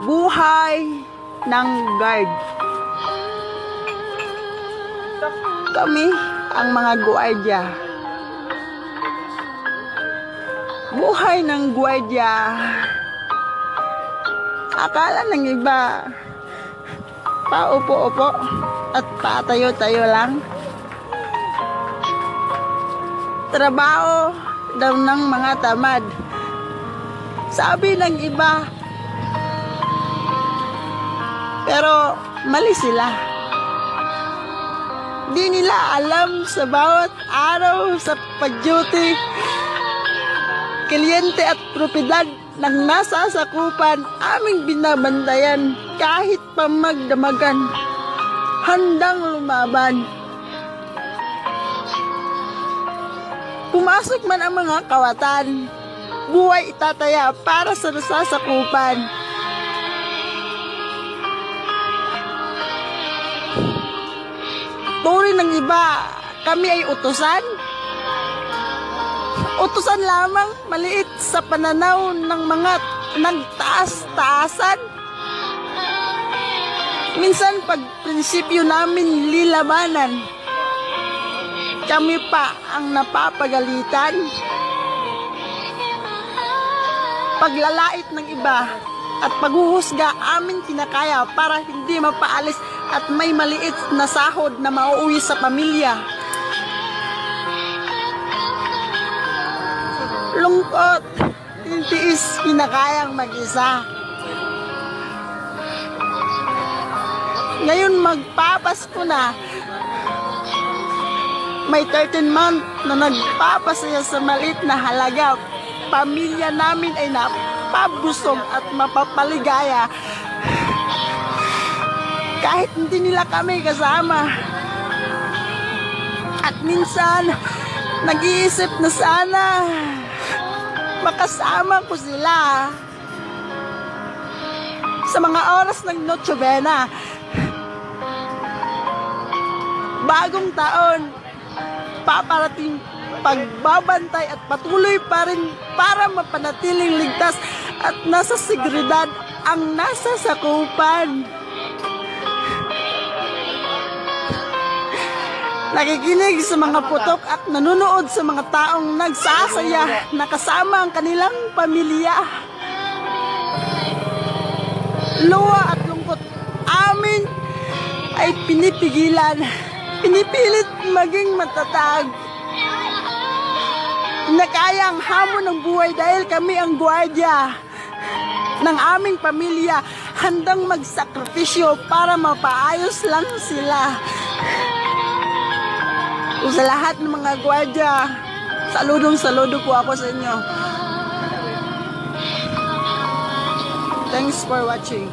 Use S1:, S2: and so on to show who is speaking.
S1: buhay ng guard. Kami ang mga guardia. Buhay ng guardia. Akala ng iba, paupo-upo at patayo-tayo lang. Trabaho daw ng mga tamad. Sabi ng iba. Pero mali sila. Di nila alam sa bawat araw sa pag-duty, kliyente at propiedad ng nasa sakupan aming binabantayan kahit pa magdamagan, handang lumaban. Pumasok man ang mga kawatan, buhay itataya para sa nasasakupan. Turi ng iba, kami ay utusan. Utusan lamang, maliit sa pananaw ng mga nagtaas-taasan. Minsan pag prinsipyo namin lilabanan, kami pa ang napapagalitan. Paglalait ng iba at paghuhusga amin kinakaya para hindi mapaalis at may maliit na sahod na mauuwi sa pamilya. Lungkot, tintiis, kinakayang mag-isa. Ngayon magpapasko na, may 13 month na nagpapasaya sa maliit na halaga. Pamilya namin ay napabusog at mapapaligaya. Kahit hindi nila kami kasama. At minsan, nag-iisip na sana makasama ko sila. Sa mga oras ng Noche Buena, bagong taon, paparating pagbabantay at patuloy pa rin para mapanatiling ligtas at nasa seguridad ang nasa sakupan. Nakikinig sa mga putok at nanonood sa mga taong nagsasaya na kasama ang kanilang pamilya. Luha at lungkot amin ay pinipigilan, pinipilit maging matatag. Nakaya ang hamon ng buhay dahil kami ang guardia ng aming pamilya, handang magsakripisyo para mapaayos lang sila. Sa lahat ng mga guardia, saludong-saludo po ako sa inyo. Thanks for watching.